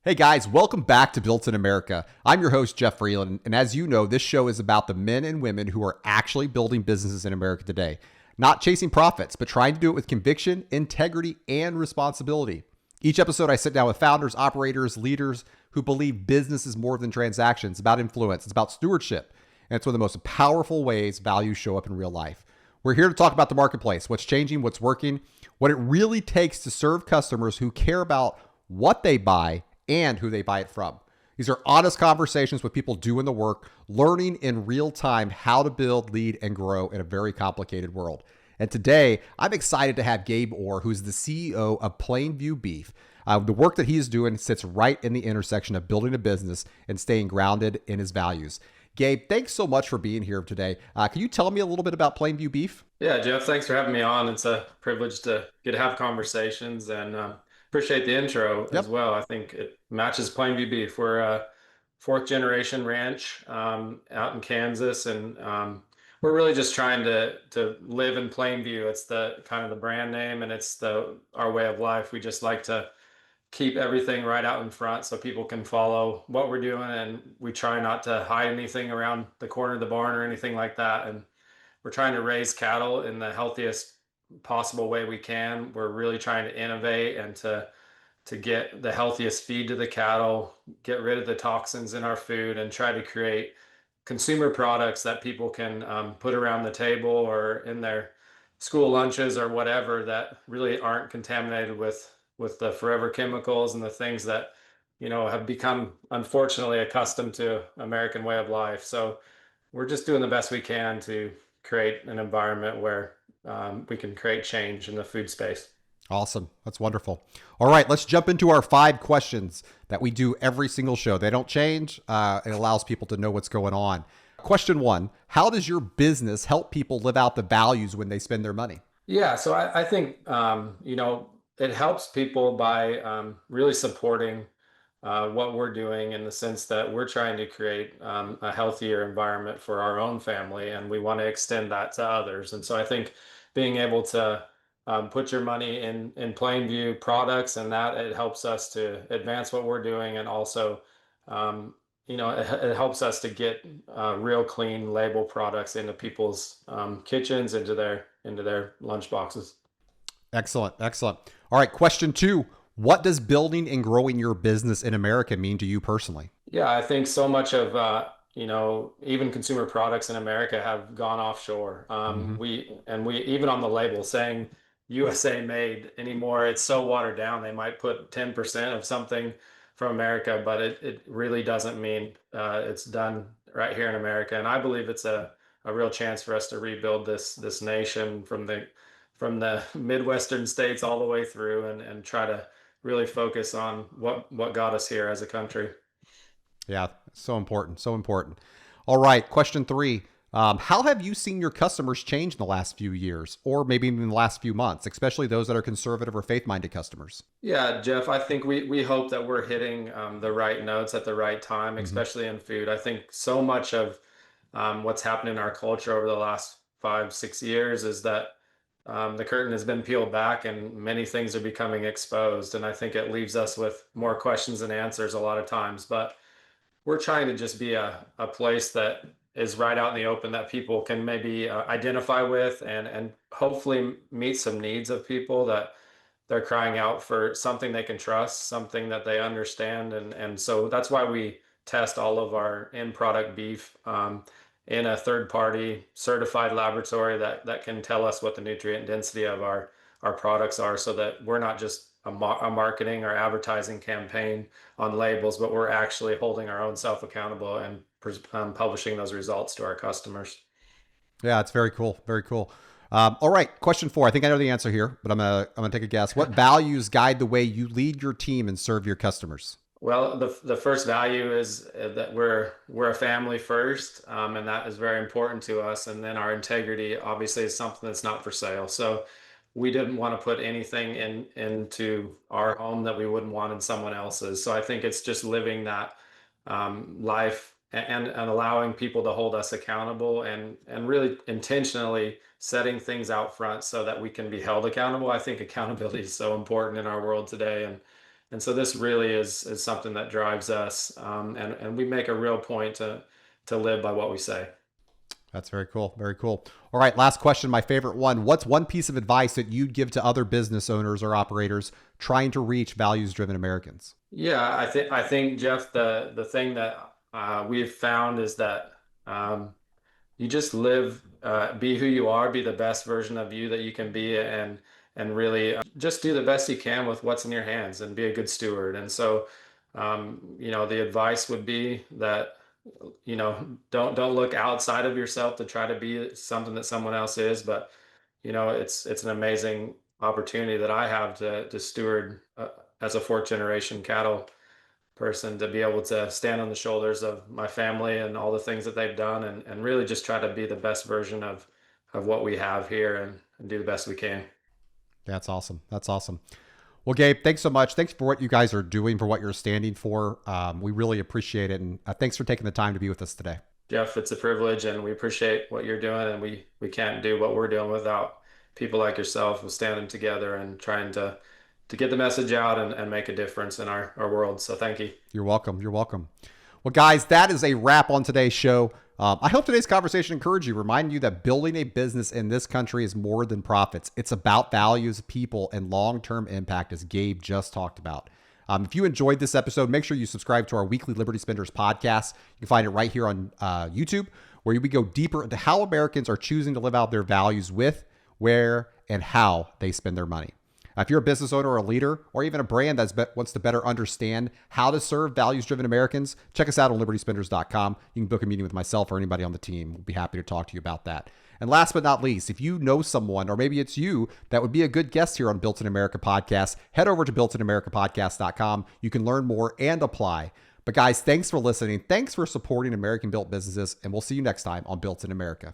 Hey guys, welcome back to Built in America. I'm your host, Jeff Vreeland, and as you know, this show is about the men and women who are actually building businesses in America today. Not chasing profits, but trying to do it with conviction, integrity, and responsibility. Each episode, I sit down with founders, operators, leaders who believe business is more than transactions. It's about influence, it's about stewardship, and it's one of the most powerful ways values show up in real life. We're here to talk about the marketplace, what's changing, what's working, what it really takes to serve customers who care about what they buy and who they buy it from. These are honest conversations with people doing the work, learning in real time how to build, lead, and grow in a very complicated world. And today, I'm excited to have Gabe Orr, who's the CEO of Plainview Beef. The work that he's doing sits right in the intersection of building a business and staying grounded in his values. Gabe, thanks so much for being here today. Can you tell me a little bit about Plainview Beef? Yeah, Jeff, thanks for having me on. It's a privilege to get to have conversations and appreciate the intro as Yep. well. I think it matches Plainview Beef. We're a fourth generation ranch out in Kansas, and we're really just trying to live in Plainview. It's the kind of the brand name, and it's the our way of life. We just like to keep everything right out in front so people can follow what we're doing, and we try not to hide anything around the corner of the barn or anything like that. And we're trying to raise cattle in the healthiest possible way we can. We're really trying to innovate and to get the healthiest feed to the cattle, get rid of the toxins in our food, and try to create consumer products that people can put around the table or in their school lunches or whatever that really aren't contaminated with the forever chemicals and the things that have become unfortunately accustomed to American way of life. So we're just doing the best we can to create an environment where we can create change in the food space. Awesome. That's wonderful. All right, let's jump into our 5 questions that we do every single show. They don't change. It allows people to know what's going on. Question one: how does your business help people live out the values when they spend their money? Yeah, so I think it helps people by really supporting what we're doing in the sense that we're trying to create a healthier environment for our own family, and we want to extend that to others. And so I think being able to put your money in plain view products and that it helps us to advance what we're doing, and also it helps us to get real clean label products into people's kitchens, into their lunch boxes. Excellent. Excellent. All right, question two: what does building and growing your business in America mean to you personally? Yeah, I think so much of even consumer products in America have gone offshore. Mm-hmm. We even on the label saying USA made anymore, it's so watered down. They might put 10% of something from America, but it really doesn't mean it's done right here in America. And I believe it's a real chance for us to rebuild this nation from the Midwestern states all the way through, and try to really focus on what got us here as a country. Yeah, so important. So important. All right, question three: how have you seen your customers change in the last few years, or maybe even in the last few months, especially those that are conservative or faith-minded customers? Yeah, Jeff, I think we hope that we're hitting the right notes at the right time, Mm-hmm. especially in food. I think so much of what's happened in our culture over the last 5, 6 years is that the curtain has been peeled back and many things are becoming exposed. And I think it leaves us with more questions than answers a lot of times. But we're trying to just be a place that is right out in the open that people can maybe identify with, and hopefully meet some needs of people that they're crying out for something they can trust, something that they understand. And so that's why we test all of our end product beef in a third party certified laboratory that can tell us what the nutrient density of our products are, so that we're not just a marketing or advertising campaign on labels, but we're actually holding our own self accountable and publishing those results to our customers. Yeah, it's very cool. Very cool. All right, question four. I think I know the answer here, but I'm gonna take a guess. What values guide the way you lead your team and serve your customers? Well, the first value is that we're a family first, and that is very important to us. And then our integrity, obviously, is something that's not for sale. So we didn't want to put anything into our home that we wouldn't want in someone else's. So I think it's just living that life, and allowing people to hold us accountable, and really intentionally setting things out front so that we can be held accountable. I think accountability is so important in our world today, And so this really is something that drives us, and we make a real point to live by what we say. That's very cool. Very cool. All right, last question, my favorite one. What's one piece of advice that you'd give to other business owners or operators trying to reach values-driven Americans? Yeah, I think Jeff, the thing that we've found is that you just live, be who you are, be the best version of you that you can be, and really just do the best you can with what's in your hands and be a good steward. And so, the advice would be that don't look outside of yourself to try to be something that someone else is, but it's an amazing opportunity that I have to steward as a fourth generation cattle person, to be able to stand on the shoulders of my family and all the things that they've done, and really just try to be the best version of what we have here, and do the best we can. That's awesome. That's awesome. Well, Gabe, thanks so much. Thanks for what you guys are doing, for what you're standing for. We really appreciate it. And thanks for taking the time to be with us today. Jeff, it's a privilege, and we appreciate what you're doing, and we can't do what we're doing without people like yourself standing together and trying to get the message out, and make a difference in our world. So thank you. You're welcome. You're welcome. Well, guys, that is a wrap on today's show. I hope today's conversation encouraged you, reminding you that building a business in this country is more than profits. It's about values, people, and long-term impact, as Gabe just talked about. If you enjoyed this episode, make sure you subscribe to our weekly Liberty Spenders podcast. You can find it right here on YouTube, where we go deeper into how Americans are choosing to live out their values with, where, and how they spend their money. If you're a business owner or a leader, or even a brand that wants to better understand how to serve values-driven Americans, check us out on libertyspenders.com. You can book a meeting with myself or anybody on the team. We'll be happy to talk to you about that. And last but not least, if you know someone, or maybe it's you, that would be a good guest here on Built in America Podcast, head over to builtinamericapodcast.com. You can learn more and apply. But guys, thanks for listening. Thanks for supporting American-built businesses, and we'll see you next time on Built in America.